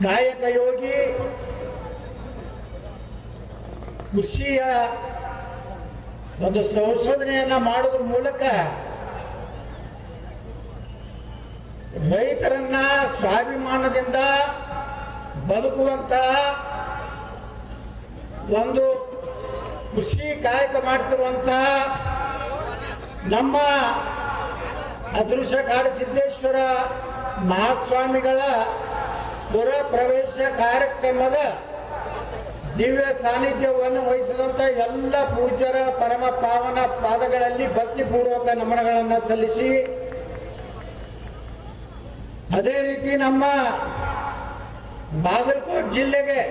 ಕಾಯಕ ಯೋಗಿ ಕೃಷಿಯ ಒಂದು ಸಂಶೋಧನೆಯನ್ನ ಮಾಡೋದ್ರ ಮೂಲಕ ರೈತರನ್ನ ಸ್ವಾಭಿಮಾನದಿಂದ ಬದುಕುವಂತಹ ಒಂದು ಕೃಷಿ ಕಾಯಕ ಮಾಡ್ತಿರುವಂತಹ ನಮ್ಮ ಅದೃಶ್ಯ ಕಾಡಸಿದ್ದೇಶ್ವರ ಮಹಾಸ್ವಾಮಿಗಳ ಪುರ ಪ್ರವೇಶ ಕಾರ್ಯಕ್ರಮದ ದಿವ್ಯ ಸಾನ್ನಿಧ್ಯವನ್ನು ವಹಿಸಿದಂತ ಎಲ್ಲ ಪೂಜ್ಯರ ಪರಮ ಪಾವನ ಪಾದಗಳಲ್ಲಿ ಭಕ್ತಿಪೂರ್ವಕ ನಮನಗಳನ್ನು ಸಲ್ಲಿಸಿ, ಅದೇ ರೀತಿ ನಮ್ಮ ಬಾಗಲಕೋಟೆ ಜಿಲ್ಲೆಗೆ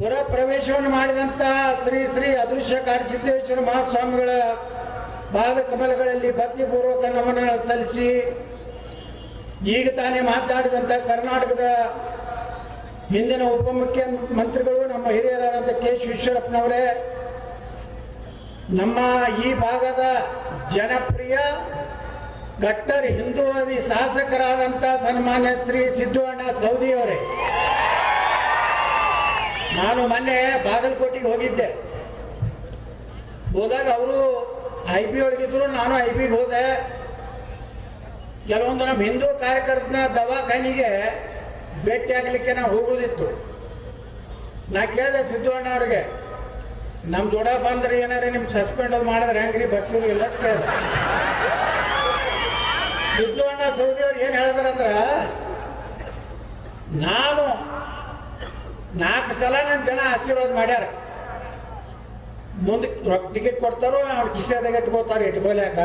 ಪುರ ಪ್ರವೇಶವನ್ನು ಮಾಡಿದಂತ ಶ್ರೀ ಶ್ರೀ ಅದೃಶ್ಯ ಕಾಡಸಿದ್ದೇಶ್ವರ ಮಹಾಸ್ವಾಮಿಗಳ ಪಾದ ಕಮಲಗಳಲ್ಲಿ ಭಕ್ತಿಪೂರ್ವಕ ನಮನ ಸಲ್ಲಿಸಿ, ಈಗ ತಾನೇ ಮಾತನಾಡಿದಂತ ಕರ್ನಾಟಕದ ಹಿಂದಿನ ಉಪಮುಖ್ಯಮಂತ್ರಿಗಳು ನಮ್ಮ ಹಿರಿಯರಾದಂಥ ಕೆ. ಈಶ್ವರಪ್ಪನವರೇ, ನಮ್ಮ ಈ ಭಾಗದ ಜನಪ್ರಿಯ ಕಟ್ಟರ್ ಹಿಂದೂವಾದಿ ಶಾಸಕರಾದಂಥ ಸನ್ಮಾನ್ಯ ಶ್ರೀ ಸಿದ್ದಣ್ಣ ಸವದಿ ಅವರೇ, ನಾನು ಮೊನ್ನೆ ಬಾಗಲಕೋಟೆಗೆ ಹೋಗಿದ್ದೆ. ಹೋದಾಗ ಅವರು IB ಒಳಗಿದ್ರು, ನಾನು IBಗೆ ಹೋದೆ. ಕೆಲವೊಂದು ನಮ್ಮ ಹಿಂದೂ ಕಾರ್ಯಕರ್ತನ ದವಾಖಾನಿಗೆ ಭೇಟಿ ಆಗ್ಲಿಕ್ಕೆ ನಾವು ಹೋಗೋದಿತ್ತು. ನಾ ಕೇಳಿದೆ ಸಿದ್ದಣ್ಣ ಅವ್ರಿಗೆ, ನಮ್ಮ ಜೋಡ ಬಂದ್ರೆ ಏನಾರ ನಿಮ್ಗೆ ಸಸ್ಪೆಂಡ್ ಮಾಡಿದ್ರೆ ಹೆಂಗ್ರಿ ಬರ್ತೀವಿ ಇಲ್ಲ ಅಂತ ಕೇಳಿದೆ. ಸಿದ್ದಣ್ಣ ಸೌದಿ ಅವ್ರು ಏನು ಹೇಳಿದ್ರಂದ್ರ, ನಾನು 4 ಸಲ ನನ್ನ ಜನ ಆಶೀರ್ವಾದ ಮಾಡ್ಯಾರ, ಮುಂದೆ ಟಿಕೆಟ್ ಕೊಡ್ತಾರೋ ಅವ್ರ ಕಿಸೆದಾಗ ಇಟ್ಕೋತಾರೆ, ಇಟ್ಕೊಲ್ಯಾಕ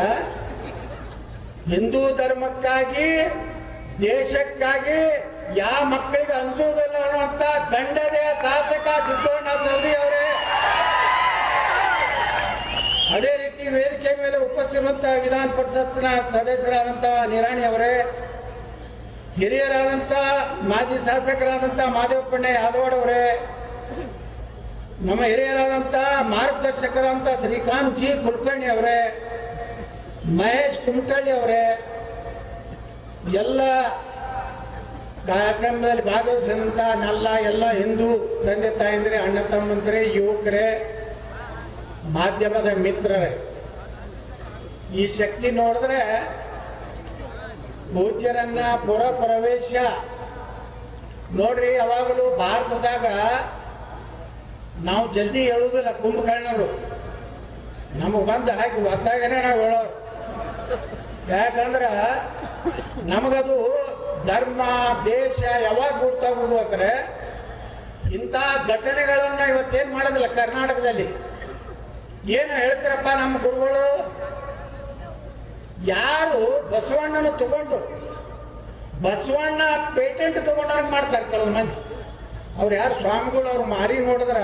ಹಿಂದೂ ಧರ್ಮಕ್ಕಾಗಿ ದೇಶಕ್ಕಾಗಿ ಯಾವ ಮಕ್ಕಳಿಗೆ ಅನ್ಸುವುದಿಲ್ಲ ಅನ್ನುವಂತ ಗಂಡದೆಯ ಶಾಸಕ ಸಿದ್ದಣ್ಣ ಸವದಿ ಅವರೇ. ಅದೇ ರೀತಿ ವೇದಿಕೆ ಮೇಲೆ ಉಪಸ್ಥಿತಿರುವಂತಹ ವಿಧಾನ ಪರಿಷತ್ನ ಸದಸ್ಯರಾದಂಥ ನಿರಾಣಿ ಅವರೇ, ಹಿರಿಯರಾದಂಥ ಮಾಜಿ ಶಾಸಕರಾದಂಥ ಮಾದೇವಪ್ಪಣ್ಣ ಯಾದವಾಡ್ ಅವರೇ, ನಮ್ಮ ಹಿರಿಯರಾದಂಥ ಮಾರ್ಗದರ್ಶಕರಾದಂಥ ಶ್ರೀಕಾಂತ್ ಜಿ ಕುಲಕರ್ಣಿ ಅವರೇ, ಮಹೇಶ್ ಕುಮಟಳ್ಳಿ ಅವರೇ, ಎಲ್ಲ ಕಾರ್ಯಕ್ರಮದಲ್ಲಿ ಭಾಗವಹಿಸಿದಂಥ ಎಲ್ಲ ಹಿಂದೂ ತಂದೆ ತಾಯಂದ್ರೆ, ಅಣ್ಣ ತಮ್ಮಂದ್ರೆ, ಯುವಕರೇ, ಮಾಧ್ಯಮದ ಮಿತ್ರರೇ, ಈ ಶಕ್ತಿ ನೋಡಿದ್ರೆ ಪೂಜ್ಯರನ್ನ ಪುರ ಪ್ರವೇಶ ನೋಡ್ರಿ. ಯಾವಾಗಲೂ ಭಾರತದಾಗ ನಾವು ಜಲ್ದಿ ಹೇಳುವುದಿಲ್ಲ, ಕುಂಭಕರ್ಣರು ನಮಗೆ ಬಂದು ಹಾಕಿ ಒತ್ತಾಗನೇ ನಾವು ಹೇಳೋರು. ಯಾಕಂದ್ರೆ ನಮಗದು ಧರ್ಮ ದೇಶ ಯಾವಾಗ ಗೊತ್ತಾಗೋದು ಅಂದ್ರೆ ಇಂಥ ಘಟನೆಗಳನ್ನ ಇವತ್ತೇನು ಮಾಡೋದಿಲ್ಲ. ಕರ್ನಾಟಕದಲ್ಲಿ ಏನು ಹೇಳ್ತೀರಪ್ಪ ನಮ್ಮ ಗುರುಗಳು, ಯಾರು ಬಸವಣ್ಣನ ತಗೊಂಡು ಬಸವಣ್ಣ ಪೇಟೆಂಟ್ ತಗೊಂಡವ್ರಿಗೆ ಮಾಡ್ತಾರೆ ಕೆಲವು ಮಂದಿ. ಅವ್ರು ಯಾರು ಸ್ವಾಮಿಗಳು, ಅವ್ರು ಮಾರಿ ನೋಡಿದ್ರ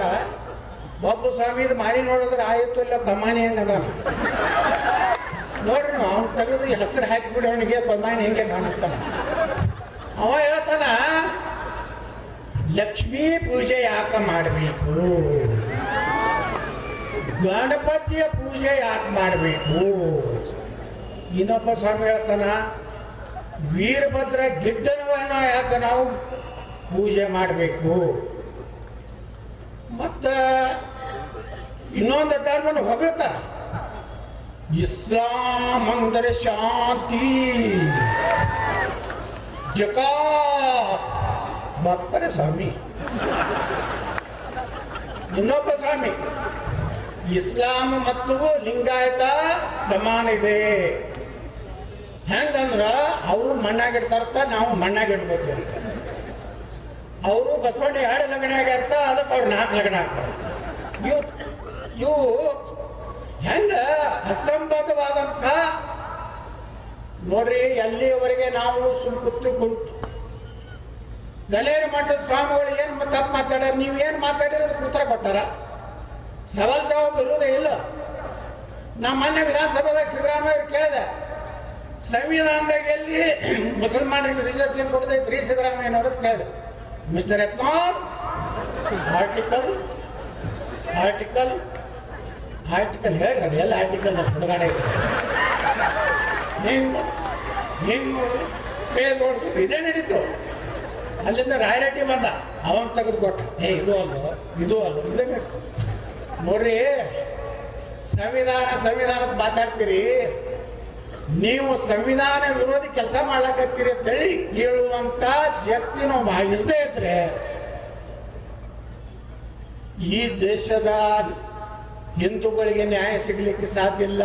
ಒಬ್ಬ ಸ್ವಾಮಿದು ಮಾರಿ ನೋಡಿದ್ರೆ ಆಯಿತು ಇಲ್ಲ ಕಮಾನಿ ಹೆಂಗದ ನೋಡ್ರಿ, ಅವ್ನು ತೆಗೆದು ಹೆಸರು ಹಾಕಿಬಿಡಿ ಅವನಿಗೆ ಕಮಾನಿ ಹೆಂಗೆ ಕಾಣಿಸ್ತಾನ. ಅವ ಹೇಳ್ತಾನ, ಲಕ್ಷ್ಮೀ ಪೂಜೆ ಯಾಕೆ ಮಾಡಬೇಕು, ಗಣಪತಿಯ ಪೂಜೆ ಯಾಕೆ ಮಾಡಬೇಕು. ಇನ್ನೊಬ್ಬ ಸ್ವಾಮಿ ಹೇಳ್ತಾನ, ವೀರಭದ್ರ ಗಿಡ್ಡನವನ್ನ ಯಾಕೆ ನಾವು ಪೂಜೆ ಮಾಡಬೇಕು. ಮತ್ತ ಇನ್ನೊಂದು ಧರ್ಮನ ಹೊಗಳ್ತಾರ, ಇಸ್ಲಾಂ ಅಂದರೆ ಶಾಂತಿ, ಜಕಾತ್ ಬರ್ತಾರೆ ಸ್ವಾಮಿ. ಇನ್ನೊಬ್ಬ ಸ್ವಾಮಿ, ಇಸ್ಲಾಂ ಮತ್ತು ಲಿಂಗಾಯತ ಸಮಾನ ಇದೆ. ಹೆಂಗಂದ್ರ ಅವರು ಮಣ್ಣಾಗಿಡ್ತಾರತ್ತ, ನಾವು ಮಣ್ಣಾಗಿಡ್ಬೇಕು ಅಂತ. ಅವರು ಬಸವಣ್ಣ 2 ಲಗ್ನ ಆಗ್ಯಾರ್ತ, ಅದಕ್ಕೆ ಅವ್ರು 4 ಲಗ್ನ ಆಗ್ತಾರೆ. ಇವು ಹೆಂಗ ಅಸಂಬದ್ಧವಾದಂಥ ನೋಡ್ರಿ. ಎಲ್ಲಿಯವರೆಗೆ ನಾವು ಸುಳ್ಕುತ್ತು ಗಲೇರು ಮಠದ ಸ್ವಾಮಿಗಳು ಏನು ತಪ್ಪು ಮಾತಾಡ್ಯಾರ, ನೀವೇನು ಮಾತಾಡಿರೋದಕ್ಕೆ ಉತ್ತರ ಕೊಟ್ಟಾರ, ಸವಾಲ್ ಜವಾಬ್ ಇರುವುದೇ ಇಲ್ಲ. ನಾ ಮೊನ್ನೆ ವಿಧಾನಸಭಾದಾಗ ಸಿದ್ದರಾಮಯ್ಯ ಕೇಳಿದೆ, ಸಂವಿಧಾನದಾಗ ಎಲ್ಲಿ ಮುಸಲ್ಮಾನರಿಗೆ ರಿಸರ್ವೇಷನ್ ಕೊಡದೈತ್ರಿ ಸಿದ್ದರಾಮಯ್ಯನವ್ರ ಕೇಳಿದೆ. ಮಿಸ್ಟರ್ ಯತ್ನಾಳ್, ಆರ್ಟಿಕಲ್ ಹೇಳ್ರಿ, ಎಲ್ಲ ಆರ್ಟಿಕಲ್ ಹುಡುಗಾಡೆ ಹಿಂಗೆ ಪೇ ನೋಡ್ಸೋದು ಇದೇ ನಡೀತು. ಅಲ್ಲಿಂದ ರಾಯರೆಡ್ಡಿ ಬಂದ, ಅವನ್ ತೆಗೆದುಕೊಟ್ಟ. ಇದು ಅಲ್ಲೋ ಇದು ಅಲ್ಲೋ ಇದನ್ನ ನೋಡ್ರಿ. ಸಂವಿಧಾನದ ಮಾತಾಡ್ತೀರಿ, ನೀವು ಸಂವಿಧಾನ ವಿರೋಧಿ ಕೆಲಸ ಮಾಡ್ಲಕತ್ತೀರಿ ಅಂತೇಳಿ ಕೇಳುವಂತ ಶಕ್ತಿ ನಾವು ಇಲ್ಲದೆ ಇದ್ರೆ ಈ ದೇಶದ ಹಿಂದೂಗಳಿಗೆ ನ್ಯಾಯ ಸಿಗ್ಲಿಕ್ಕೆ ಸಾಧ್ಯ ಇಲ್ಲ.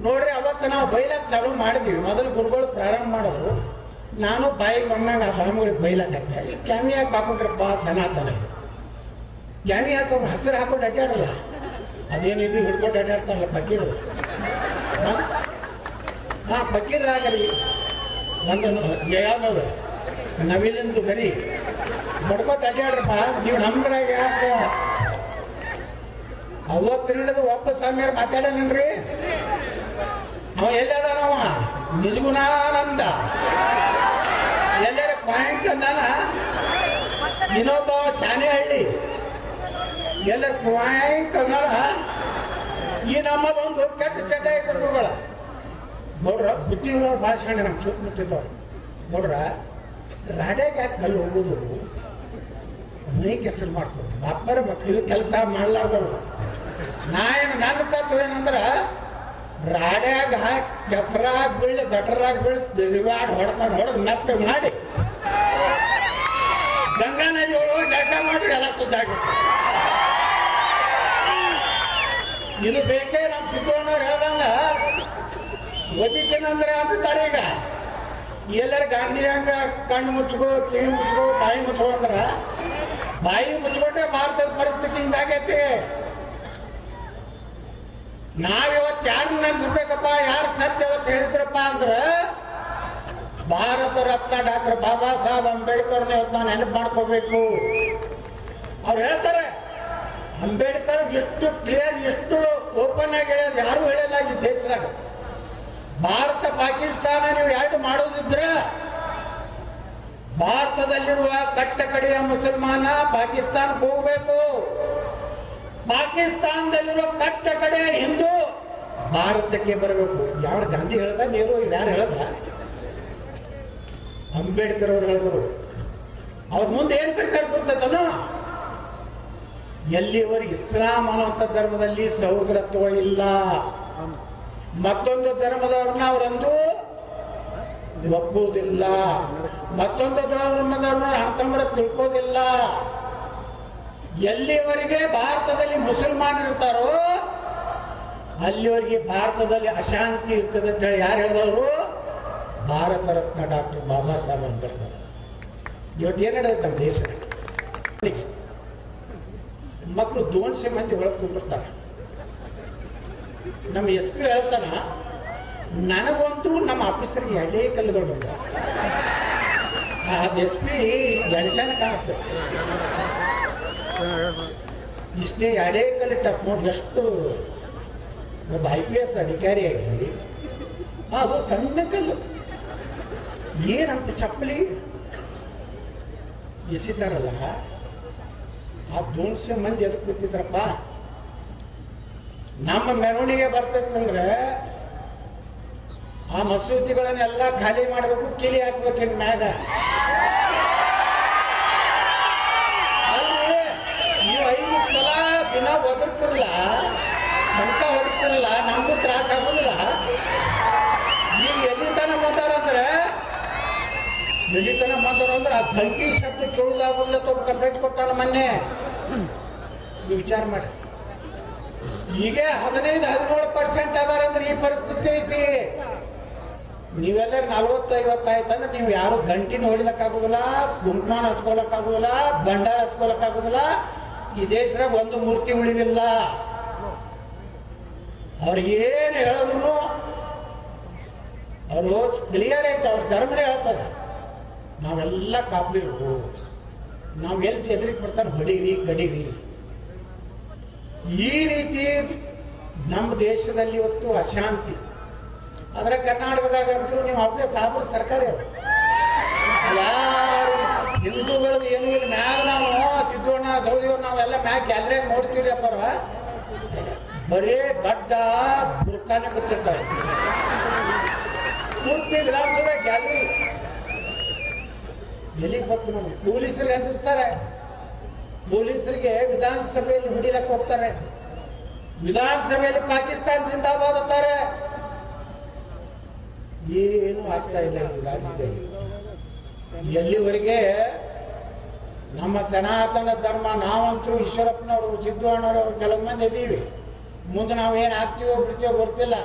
ನೋಡ್ರಿ, ಅವತ್ತು ನಾವು ಬೈಲಕ್ ಚಾಲೂ ಮಾಡಿದ್ವಿ. ಮೊದಲು ಗುರುಗಳು ಪ್ರಾರಂಭ ಮಾಡಿದ್ರು, ನಾನು ಬಾಯಿಗೆ ಬಂದಾಗ ಆ ಸ್ವಾಮಿಗಳಿಗೆ ಬೈಲಕ್ಕೆ ಕ್ಯಾಮಿ ಹಾಕಿ ಹಾಕೊಂಡ್ರಪ್ಪ ಸನಾತನ. ಕ್ಯಾಮಿ ಹಾಕೋರು ಹಸಿರು ಹಾಕೊಂಡು ಅಡ್ಡಾಡಲ್ಲ, ಅದೇನಿದು ಹಿಡ್ಕೊಂಡು ಅಡ್ಡಾಡ್ತಾರಲ್ಲ ಫಕೀರು. ಫಕೀರಾಗಲಿ ಒಂದು ಯಾವ್ದವ್ರು ನವಿಲಿಂದು ಗರಿ ಬಡ್ಕೋತ ಅಡ್ಡಾಡ್ರಪ್ಪ ನೀವು ನಮ್ದ್ರಾಗ ಯಾಕೆ. ಅವತ್ತು ನಡೆದು ಒಬ್ಬ ಸ್ವಾಮಿಯರು ಮಾತಾಡೇನ್ರಿ, ಅವ ಎಲ್ಲದಾನವ ನಿಜಗುಣಾನಂದ ಎಲ್ಲರ ಪಾಯಿಂಟ್ ಅಂದಾನ. ಇನ್ನೊಬ್ಬ ಶಾನೆಹಳ್ಳಿ ಎಲ್ಲರ ಪಾಯಿಂಟ್ ಅಂದಾನ. ಈ ನಮ್ಮದೊಂದು ಕೆಟ್ಟ ಚಟ ಐತೆ ಗುರುಗಳ. ನೋಡ್ರ ಬುದ್ಧಿಗಳವ್ರು ಭಾಷಣ ನಮ್ಗೆ ಸುತ್ತಮುತ್ತಿದ್ದವ್ರು ನೋಡ್ರ, ರಾಡ್ಯಾಗ ಯಾಕೆ ಕಲ್ಲು ಹೋಗೋದು ಮೈ ಕೆಸರು ಮಾಡ್ಕೊಡ್ತೀವಿ. ಅಪ್ಪರ ಮಕ್ಕಳು ಕೆಲಸ ಮಾಡ್ಲಾರ್ದವ್ರು. ನನ್ನ ತತ್ವ ಏನಂದ್ರ, ರಾಡ್ಯಾಗ ಕೆಸರಾಗ ಬೀಳಿ ಗಟರಾಗ ಬೀಳಿ ದಿವಾಡ್ ಹೊಡ್ತಾನೆ, ಹೊಡೆದು ಮೆತ್ತ ಮಾಡಿ ಗಂಗಾ ನದಿ ಒಳಗೆ ಜಟ ಮಾಡಿ ಎಲ್ಲ ಸುದ್ದಾಗುತ್ತೆ. ಇದು ಬೇಕೇ ನಮ್ಮ ಸಿದ್ದಣ್ಣವ್ರು ಹೇಳ್ದಂಗ ಒದಿತೇನಂದ್ರೆ ಅಂತಾರೆ. ಈಗ ಎಲ್ಲರ ಗಾಂಧಿ ಹಂಗ ಕಣ್ಣು ಮುಚ್ಕೋ, ಕಿವಿ ಮುಚ್ಕೋ, ಬಾಯಿ ಮುಚ್ಕೋ ಅಂದ್ರ ಬಾಯಿ ಮುಚ್ಕೊಂಡ್ರೆ ಭಾರತದ ಪರಿಸ್ಥಿತಿ ಹಿಂಗಾಗೈತಿ. ನಾವಿವತ್ತು ಯಾರು ನೆನ್ಸ್ಬೇಕಪ್ಪ, ಯಾರು ಸತ್ಯವತ್ತು ಹೇಳಿದ್ರಪ್ಪ ಅಂದ್ರ ಭಾರತ ರತ್ನ ಡಾಕ್ಟರ್ ಬಾಬಾ ಸಾಹೇಬ್ ಅಂಬೇಡ್ಕರ್ನ ಇವತ್ತು ನಾವು ನೆನಪು ಮಾಡ್ಕೋಬೇಕು. ಅವ್ರು ಹೇಳ್ತಾರೆ, ಅಂಬೇಡ್ಕರ್ ಎಷ್ಟು ಕ್ಲಿಯರ್ ಎಷ್ಟು ಓಪನ್ ಆಗಿ ಹೇಳೋದು ಯಾರು ಹೇಳಿಲ್ಲ ಈ ದೇಶದಾಗ. ಭಾರತ ಪಾಕಿಸ್ತಾನ ನೀವು ಎರಡು ಮಾಡೋದಿದ್ರೆ ಭಾರತದಲ್ಲಿರುವ ಕಟ್ಟ ಕಡೆಯ ಮುಸಲ್ಮಾನ ಪಾಕಿಸ್ತಾನಕ್ಕೆ ಹೋಗ್ಬೇಕು, ಪಾಕಿಸ್ತಾನದಲ್ಲಿರುವ ಕಟ್ಟ ಕಡೆಯ ಹಿಂದೂ ಭಾರತಕ್ಕೆ ಬರಬೇಕು. ಯಾರು ಗಾಂಧಿ ಹೇಳ್ದ, ನೆಹರು ಯಾರು ಹೇಳದ್ರ, ಅಂಬೇಡ್ಕರ್ ಅವರು ಹೇಳಿದ್ರು. ಅವ್ರ ಮುಂದೆ ಏನ್ ಬೇಕಾದ್ರೆ ಕೊಡ್ತೈತನೋ, ಎಲ್ಲಿವರೆಗೆ ಇಸ್ಲಾಂ ಅನ್ನುವಂಥ ಧರ್ಮದಲ್ಲಿ ಸಹೋದರತ್ವ ಇಲ್ಲ, ಮತ್ತೊಂದು ಧರ್ಮದವ್ರನ್ನ ಅವರಂದು ಒಪ್ಪುವುದಿಲ್ಲ, ಮತ್ತೊಂದು ಧರ್ಮದವ್ರನ್ನ ಅಣ್ತಂಬರ ತಿಳ್ಕೋದಿಲ್ಲ. ಎಲ್ಲಿವರೆಗೆ ಭಾರತದಲ್ಲಿ ಮುಸಲ್ಮಾನರು ಇರ್ತಾರೋ ಅಲ್ಲಿವರೆಗೆ ಭಾರತದಲ್ಲಿ ಅಶಾಂತಿ ಇರ್ತದೆ ಅಂತ ಹೇಳಿ ಯಾರು ಹೇಳಿದವರು? ಭಾರತ ರತ್ನ ಡಾಕ್ಟರ್ ಬಾಬಾ ಸಾಹೇಬ್ ಅಂಬೇಡ್ಕರ್. ಇವತ್ತು ಏನ್ ನಡೆಯುತ್ತೆ ನಮ್ಮ ದೇಶದಲ್ಲಿ? ಮಕ್ಕಳು 200 ಮಂದಿ ಒಳಗೆ ಕೂತಿರ್ತಾರೆ. ನಮ್ಮ ಎಸ್ ಪಿ ಹೇಳ್ತಾನ, ನನಗಂತೂ ನಮ್ಮ ಆಫೀಸರ್ಗೆ ಎರಡೇ ಕಲ್ಲುಗಳು ಬಂದ. ಅದು ಎಸ್ ಪಿ ಗಣೇಶನ ಕಾಣಿಸ್ತದೆ, ಇಷ್ಟೇ ಎರಡೇ ಕಲ್ಲು ಟಪ್ ನೋಡಿ. ಎಷ್ಟು ಒಬ್ಬ IPS ಅಧಿಕಾರಿಯಾಗಿ ಅದು ಸಣ್ಣ ಕಲ್ಲು ಏನಂತ ಚಪ್ಪಲಿ ಎಸಿತಾರಲ್ಲ, ಆ 200 ಮಂದಿ ಎದಕ್ಕೆ ಕೂತಿದ್ರಪ್ಪ? ನಮ್ಮ ಮೆರವಣಿಗೆ ಬರ್ತೈತಂದ್ರೆ ಆ ಮಸೂತಿಗಳನ್ನೆಲ್ಲ ಖಾಲಿ ಮಾಡಬೇಕು, ಕಿಲಿ ಹಾಕ್ಬೇಕಿನ್ ಮ್ಯಾಗ. ಅಲ್ಲಿ ನೀವು 5 ಸಲ ದಿನ ಒದರ್ತಿರಲ್ಲ, ಸಂಕ ಹೊಡಿತಿರಲ್ಲ, ನಮಗೂ ತ್ರಾಸ ಆಗೋದಿಲ್ಲ. ಈಗ ಎಲ್ಲಿತನ ಬಂದಾರಂದ್ರೆ ಆ ಘಂಟಿ ಶಬ್ದ ಕೇಳುವುದಾಗೋದಿಲ್ಲ. ತೊಗೊಂಡು ಕಂಪ್ಲೇಂಟ್ ಕೊಟ್ಟಾನ ಮೊನ್ನೆ. ನೀವು ವಿಚಾರ ಮಾಡಿ, ಈಗ 15-17% ಅದಾರಂದ್ರೆ ಈ ಪರಿಸ್ಥಿತಿ ಐತಿ. ನೀವೆಲ್ಲರೂ 40-50 ಆಯ್ತಂದ್ರೆ ನೀವು ಯಾರು ಗಂಟಿನ ಹೊಡಿಲಕ್ಕಾಗೋದಿಲ್ಲ, ಗುಂಪಾನ ಹಚ್ಕೊಳಕ್ಕಾಗೋದಿಲ್ಲ, ಭಂಡಾರ ಹಚ್ಕೊಳಕ್ಕಾಗೋದಿಲ್ಲ. ಈ ದೇಶದಾಗ ಒಂದು ಮೂರ್ತಿ ಉಳಿದಿಲ್ಲ. ಅವ್ರಿಗೇನು ಹೇಳೋದ್ರು ಅವರು ಕ್ಲಿಯರ್ ಐತೆ, ಅವ್ರ ಧರ್ಮನೇ ಹೇಳ್ತದೆ, ನಾವೆಲ್ಲ ಕಾಪ್ಲಿರು, ನಾವು ಎಲ್ಲಿ ಎದುರಿಗೆ ಬರ್ತಾನೆ ಹೊಡೀರಿ ಗಡೀರಿ. ಈ ರೀತಿ ನಮ್ಮ ದೇಶದಲ್ಲಿ ಇವತ್ತು ಅಶಾಂತಿ. ಆದ್ರೆ ಕರ್ನಾಟಕದಾಗಂತೂ ನೀವು ಅವ್ರದೇ ಸಾಬರ ಸರ್ಕಾರ ಅದು. ಯಾರು ಹಿಂದೂಗಳದ್ದು ಏನೂ ಇಲ್ಲ. ಮ್ಯಾಗ ನಾವು ಸಿದ್ದಣ್ಣ ಸೌದಿಯವ್ರು ನಾವೆಲ್ಲ ಮ್ಯಾಗ ಗ್ಯಾಲರಿ ನೋಡ್ತೀವಿ ಅಪ್ಪರ, ಬರೇ ಗಡ್ಡ ಬುರ್ಕಾನೆ ಗೊತ್ತಿರ್ತಾವೆ. ಪೂರ್ತಿ ವಿಧಾನಸೌಧ ಗ್ಯಾಲರಿ ಎಲ್ಲಿಗೆ ಬಂತು ನಮ್ಗೆ? ಪೊಲೀಸರಿಗೆ ಅಂಜಿಸ್ತಾರೆ, ಪೊಲೀಸರಿಗೆ ವಿಧಾನಸಭೆಯಲ್ಲಿ ಹೊಡಿಲಕ್ಕೆ ಹೋಗ್ತಾರೆ, ವಿಧಾನಸಭೆಯಲ್ಲಿ ಪಾಕಿಸ್ತಾನ ಜಿಂದಾಬಾದ್ ಅಂತಾರೆ. ಏನು ಆಗ್ತಾ ಇಲ್ಲ ಈ ರಾಜ್ಯದಲ್ಲಿ. ಎಲ್ಲಿವರೆಗೆ ನಮ್ಮ ಸನಾತನ ಧರ್ಮ ನಾವಂತರೂ ಈಶ್ವರಪ್ಪನವರು, ಸಿದ್ದಣ್ಣವರು ಕೆಲವು ಮಂದಿ ಇದೀವಿ, ಮುಂದೆ ನಾವು ಏನು ಆಗ್ತೀವೋ ಬಿಡ್ತೀವೋ ಗೊತ್ತಿಲ್ಲ.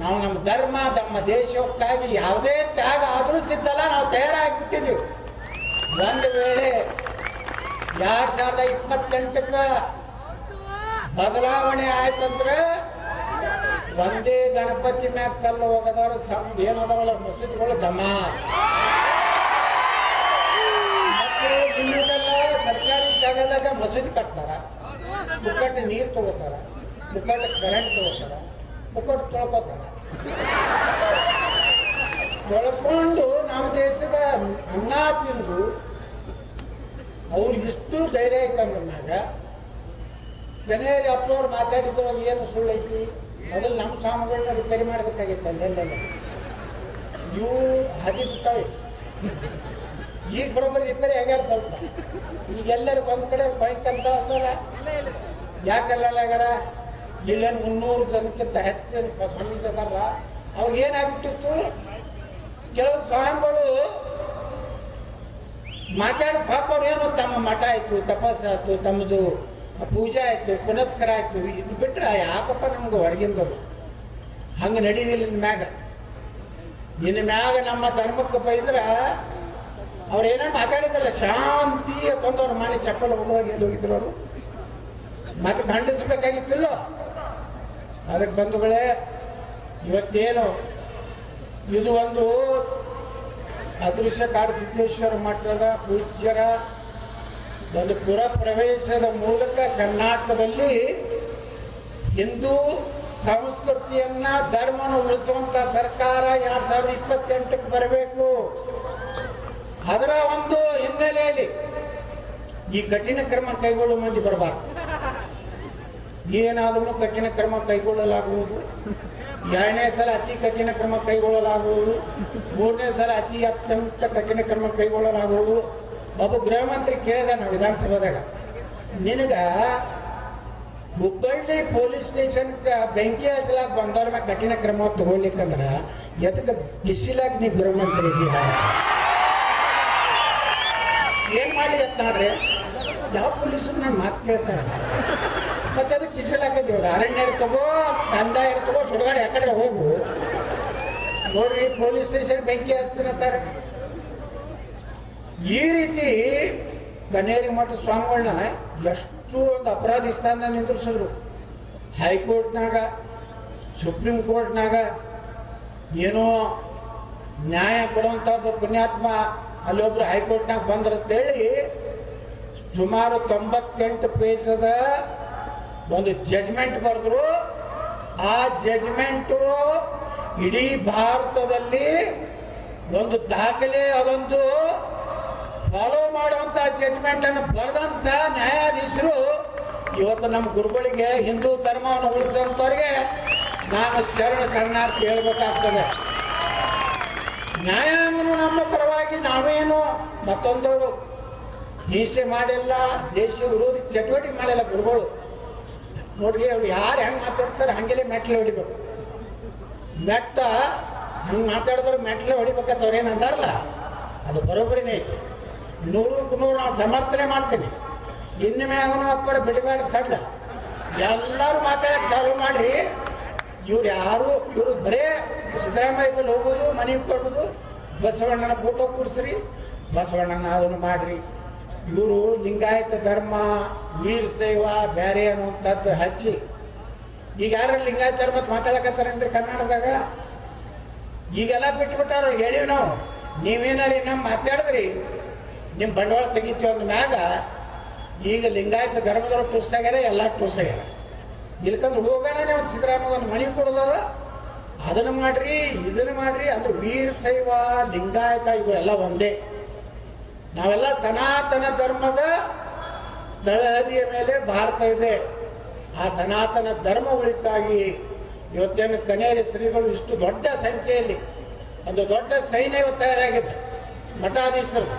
ನಾವು ನಮ್ಮ ಧರ್ಮ, ನಮ್ಮ ದೇಶಕ್ಕಾಗಿ ಯಾವುದೇ ತ್ಯಾಗ ಆದರೂ ಸಿದ್ಧಲ್ಲ, ನಾವು ತಯಾರಾಗಿಬಿಟ್ಟಿದ್ದೀವಿ. ಒಂದು ವೇಳೆ 2028ಕ್ಕೆ ಬದಲಾವಣೆ ಆಯ್ತಂದ್ರೆ ಒಂದೇ ಗಣಪತಿ ಮ್ಯಾಗ ಕಲ್ಲು ಹೋಗದವ್ರ ಏನದವಲ್ಲ ಮಸೂದಿಗಳು ಗಮ ಸರ್ಕಾರಿ ಜಾಗದಾಗ ಮಸೂದಿ ಕಟ್ತಾರ, ಮುಕ್ಕಟ್ಟು ನೀರು ತಗೋತಾರ, ಮುಕ್ಕಟ್ಟು ಕರೆಂಟ್ ತಗೋತಾರ, ಮುಕ್ಕಟ್ಟು ತೊಳ್ಕೋತಾರ. ತೊಳ್ಕೊಂಡು ನಮ್ಮ ದೇಶದ ಅನ್ನ ತಿಂದು ಅವ್ರಿಗೆ ಇಷ್ಟು ಧೈರ್ಯ ಐತಂದ್ರ ಮ್ಯಾಗ ಕನೇರಿ ಅಪ್ಪನವ್ರು ಮಾತಾಡಿದ್ರೊಳಗೆ ಏನು ಸುಳ್ಳು ಐತಿ? ಮೊದಲು ನಮ್ಮ ಸ್ವಾಮಿಗಳನ್ನ ರಿಪೇರಿ ಮಾಡ್ಬೇಕಾಗಿತ್ತು ಅಲ್ಲೆಲ್ಲ. ಇವು ಹದಿಬಿಟ್ಟವೆ, ಈಗ ಬರೋಬ್ಬರಿ ರಿಪೇರಿ ಆಗ್ಯಾರ ಸ್ವಲ್ಪ. ಈಗ ಎಲ್ಲರಿಗೂ ಒಂದ್ ಕಡೆ ಬೈಕ್ ಅಂತ ಅಂತಾರ, ಯಾಕೆಲ್ಲ ಆಗ್ಯಾರ? ಇಲ್ಲೇನು 300 ಜನಕ್ಕಿಂತ ಹೆಚ್ಚಿನ ಸ್ವಾಮಿದಾರಲ್ಲ. ಅವಾಗ ಏನಾಗ್ಬಿಟ್ಟಿತ್ತು, ಕೆಲವು ಸ್ವಾಮಿಗಳು ಮಾತಾಡೋ ಪಾಪ ಅವ್ರು ಏನು ತಮ್ಮ ಮಠ ಆಯ್ತು, ತಪಸ್ಸು ಆಯ್ತು, ತಮ್ಮದು ಪೂಜೆ ಆಯ್ತು, ಪುನಸ್ಕಾರ ಆಯ್ತು, ಇದು ಬಿಟ್ರೆ ಯಾಕಪ್ಪ ನಮ್ಗೆ ಹೊರಗಿಂದವರು ಹಂಗೆ ನಡೀದಿಲ್ಲ. ಇನ್ನು ಮ್ಯಾಗ ನಮ್ಮ ಧರ್ಮಕ್ಕೆ ಬೈದ್ರೆ ಅವ್ರು ಏನೋ ಮಾತಾಡಿದ್ರಲ್ಲ ಶಾಂತಿ ಅಂತಂದವ್ರು ಮಾಡಿ ಚಪ್ಪಲ್ ಹೋಗುವಾಗ ಎಲ್ಲಿ ಹೋಗಿದ್ರು ಅವರು ಮತ್ತೆ ಖಂಡಿಸ್ಬೇಕಾಗಿತ್ತಿಲ್ಲ. ಅದಕ್ಕೆ ಬಂಧುಗಳೇ, ಇವತ್ತೇನು ಇದು ಒಂದು ಅದೃಶ್ಯ ಕಾಡು ಸಿದ್ದೇಶ್ವರ ಮಠದ ಪೂಜ್ಯರ ಒಂದು ಪುರ ಪ್ರವೇಶದ ಮೂಲಕ ಕರ್ನಾಟಕದಲ್ಲಿ ಹಿಂದೂ ಸಂಸ್ಕೃತಿಯನ್ನ ಧರ್ಮನ ಉಳಿಸುವಂತ ಸರ್ಕಾರ 2028ಕ್ಕೆ ಬರಬೇಕು. ಅದರ ಒಂದು ಹಿನ್ನೆಲೆಯಲ್ಲಿ ಈ ಕಠಿಣ ಕ್ರಮ ಕೈಗೊಳ್ಳುವ ಮಂದಿ ಬರಬಾರ್ದು. ಏನಾದರೂ ಕಠಿಣ ಕ್ರಮ ಕೈಗೊಳ್ಳಲಾಗುವುದು. 2ನೇ ಸಲ ಅತಿ ಕಠಿಣ ಕ್ರಮ ಕೈಗೊಳ್ಳಲಾಗುವುದು. 3ನೇ ಸಲ ಅತ್ಯಂತ ಕಠಿಣ ಕ್ರಮ ಕೈಗೊಳ್ಳಲಾಗುವುದು. ಒಬ್ಬ ಗೃಹ ಮಂತ್ರಿ ಕೇಳಿದ ನಾವು ವಿಧಾನಸಭೆದಾಗ, ನಿನಗ ಹುಬ್ಬಳ್ಳಿ ಪೊಲೀಸ್ ಸ್ಟೇಷನ್ ಬೆಂಕಿ ಹಚ್ಚಲಾಗ ಬಂದವ್ರ ಮ್ಯಾಗ ಕಠಿಣ ಕ್ರಮ ತಗೊಳ್ಲಿಕ್ಕಂದ್ರ ಎದಕ್ಕೆ ಕಿಸಿಲಾಗ ನೀವು ಗೃಹ ಮಂತ್ರಿ ಇದ್ದೀರಾ? ಏನ್ ಮಾಡಿ ಅಂತ ನೋಡ್ರಿ, ಯಾವ ಪೊಲೀಸರು ನಾನು ಮಾತು ಕೇಳ್ತಾರೆ. ಮತ್ತೆ ಅದಕ್ಕೆ ಕಿಸಿಲಾಕದೀವ, ಅರಣ್ಯ ತಗೋ, ಕಂದಾಯ ತಗೋ, ಸುಡುಗಾಡೆ ಆ ಕಡೆ ಹೋಗು. ನೋಡ್ರಿ ಪೊಲೀಸ್ ಸ್ಟೇಷನ್ ಬೆಂಕಿ ಹಚ್ತೀನಂತಾರೆ. ಈ ರೀತಿ ಕನೇರಿ ಮಠ ಸ್ವಾಮಿಗಳನ್ನ ಎಷ್ಟು ಒಂದು ಅಪರಾಧಿ ಸ್ಥಾನ ನಿಂದ್ರಿಸಿದ್ರು. ಹೈಕೋರ್ಟ್ನಾಗ, ಸುಪ್ರೀಂ ಕೋರ್ಟ್ನಾಗ ಏನೋ ನ್ಯಾಯ ಕೊಡುವಂತ ಒಬ್ಬ ಪುಣ್ಯಾತ್ಮ ಅಲ್ಲೊಬ್ರು ಹೈಕೋರ್ಟ್ನಾಗ ಬಂದ್ರಂತೇಳಿ ಸುಮಾರು 98 ಪೇಜದ ಒಂದು ಜಜ್ಮೆಂಟ್ ಬರೆದ್ರು. ಆ ಜಜ್ಮೆಂಟು ಇಡೀ ಭಾರತದಲ್ಲಿ ಒಂದು ದಾಖಲೆ, ಅದೊಂದು ಫಾಲೋ ಮಾಡುವಂತ ಜಜ್ಮೆಂಟ್ ಅನ್ನು ಬರೆದಂತ ನ್ಯಾಯಾಧೀಶರು ಇವತ್ತು ನಮ್ಮ ಗುರುಗಳಿಗೆ, ಹಿಂದೂ ಧರ್ಮವನ್ನು ಉಳಿಸಿದಂಥವ್ರಿಗೆ ನಾನು ಶರಣಾರ್ಥಿ ಹೇಳ್ಬೇಕಾಗ್ತದೆ. ನ್ಯಾಯಾಂಗನು ನಮ್ಮ ಪರವಾಗಿ, ನಾವೇನು ಮತ್ತೊಂದವರು ಹಿಂಸೆ ಮಾಡಿಲ್ಲ, ದೇಶ ವಿರೋಧಿ ಚಟುವಟಿಕೆ ಮಾಡಿಲ್ಲ ಗುರುಗಳು. ನೋಡ್ರಿ, ಅವ್ರು ಯಾರು ಹೆಂಗೆ ಮಾತಾಡ್ತಾರೆ ಹಂಗೆಲ್ಲ ಮೆಟ್ಲೆ ಹೊಡಿಬೇಕು. ಮೆಟ್ಟ ಹಂಗೆ ಮಾತಾಡಿದ್ರು ಮೆಟ್ಲೆ ಹೊಡಿಬೇಕಂತ ಅವ್ರೇನು ಅಂತಾರಲ್ಲ, ಅದು ಬರೋಬ್ಬರಿನೇ ಐತಿ. 100ಕ್ಕೆ 100 ನಾನು ಸಮರ್ಥನೆ ಮಾಡ್ತೀನಿ. ಇನ್ನು ಮ್ಯಾಗನು ಅಪ್ಪರ ಬಿಡಬೇಡ ಸಡ್ಲ, ಎಲ್ಲರೂ ಮಾತಾಡಕ್ಕೆ ಚಾಲು ಮಾಡ್ರಿ. ಇವರು ಬರೇ ಸಿದ್ದರಾಮಯ್ಯ ಬಲ್ಲಿ ಹೋಗೋದು, ಮನೆಗೆ ಕೊಡೋದು, ಬಸವಣ್ಣನ ಫೋಟೋ ಕೂಡಿಸ್ರಿ, ಬಸವಣ್ಣನ ಅದನ್ನು ಮಾಡ್ರಿ. ಇವರು ಲಿಂಗಾಯತ ಧರ್ಮ, ವೀರಶೈವ ಬೇರೆ ಅನ್ನುವಂಥದ್ದು ಹಚ್ಚಿ ಈಗ ಯಾರು ಲಿಂಗಾಯತ ಧರ್ಮ ಮಾತಾಡಕತ್ತಾರೇನ್ರಿ ಕರ್ನಾಟಕದಾಗ? ಈಗೆಲ್ಲ ಬಿಟ್ಬಿಟ್ಟಾರ. ಹೇಳಿವಿ ನಾವು, ನೀವೇನಾರಿ ನಮ್ಮ ಮಾತಾಡಿದ್ರಿ ನಿಮ್ಮ ಬಂಡವಾಳ ತೆಗಿತೀವಿ ಅಂದ ಮ್ಯಾಗ ಈಗ ಲಿಂಗಾಯತ ಧರ್ಮದವ್ರು ಟೂರ್ಸಾಗ್ಯಾರ, ಎಲ್ಲ ಟೂರ್ಸಾಗ್ಯಾರ. ಇಲ್ಕಂದ್ರೆ ಹೋಗೋಣ ಒಂದು ಸಿದ್ದರಾಮಯ್ಯ ಒಂದು ಮನೆ ಕೊಡೋದದ, ಅದನ್ನು ಮಾಡ್ರಿ, ಇದನ್ನು ಮಾಡ್ರಿ. ಅಂದ್ರೆ ವೀರಶೈವ, ಲಿಂಗಾಯತ ಇದು ಎಲ್ಲ ಒಂದೇ. ನಾವೆಲ್ಲ ಸನಾತನ ಧರ್ಮದ ತಳಹದಿಯ ಮೇಲೆ ಭಾರತ ಇದೆ. ಆ ಸನಾತನ ಧರ್ಮ ಉಳಿತಾಗಿ ಇವತ್ತೇನು ಕನೇರಿ ಶ್ರೀಗಳು ಇಷ್ಟು ದೊಡ್ಡ ಸಂಖ್ಯೆಯಲ್ಲಿ ಒಂದು ದೊಡ್ಡ ಸೈನ್ಯ ತಯಾರಾಗಿದೆ. ಮಠಾಧೀಶರು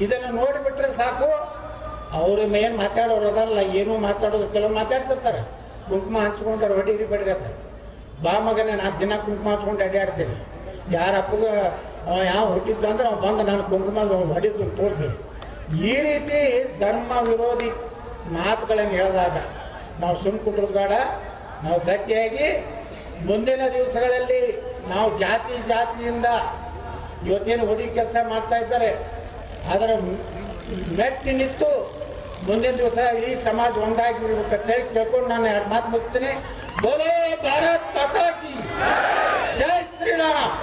ಇದನ್ನು ನೋಡಿಬಿಟ್ರೆ ಸಾಕು. ಅವ್ರ ಮೇನ್ ಮಾತಾಡೋರು ಅದಲ್ಲ, ಏನೂ ಮಾತಾಡೋದು, ಕೆಲವು ಮಾತಾಡ್ತಿರ್ತಾರೆ, ಕುಂಕುಮ ಹಂಚ್ಕೊಂಡ್ರೆ ಹೊಡೀರಿ ಬಡ್ರಿ ಅಂತ. ಬಾ ಮಗನೇ, ನಾನು ದಿನ ಕುಂಕುಮ ಹಂಚ್ಕೊಂಡು ಅಡ್ಡಾಡ್ತೀನಿ. ಯಾರ ಅಪ್ಪಗ ಯಾವ ಹುಟ್ಟಿದ್ದಂದ್ರೆ ಅವ್ನು ಬಂದು ನಾನು ಕುಂಕುಮ ಹೊಡಿದ್ರು ತೋರಿಸಿ. ಈ ರೀತಿ ಧರ್ಮ ವಿರೋಧಿ ಮಾತುಗಳನ್ನು ಹೇಳಿದಾಗ ನಾವು ಸುಮ್ ಕುಂಡ್ರದ್ ಬೇಡ. ನಾವು ಗಟ್ಟಿಯಾಗಿ ಮುಂದಿನ ದಿವಸಗಳಲ್ಲಿ ನಾವು ಜಾತಿಯಿಂದ ಇವತ್ತೇನು ಹೊಡಿ ಕೆಲಸ ಮಾಡ್ತಾ ಇದ್ದಾರೆ ಅದರ ಮೆಟ್ಟಿ ನಿಂತು ಮುಂದಿನ ದಿವಸ ಇಡೀ ಸಮಾಜ ಒಂದಾಗಿ ಬಿಡ್ಬೇಕಂತ ಹೇಳಿ ಕೇಳ್ಕೊಂಡು ನಾನು ಎರಡು ಮಾತು ಮುಗಿಸ್ತೀನಿ. ಬೋಲೋ ಭಾರತ್ ಮಾತಾ ಕಿ ಜೈ ಶ್ರೀರಾಮ್.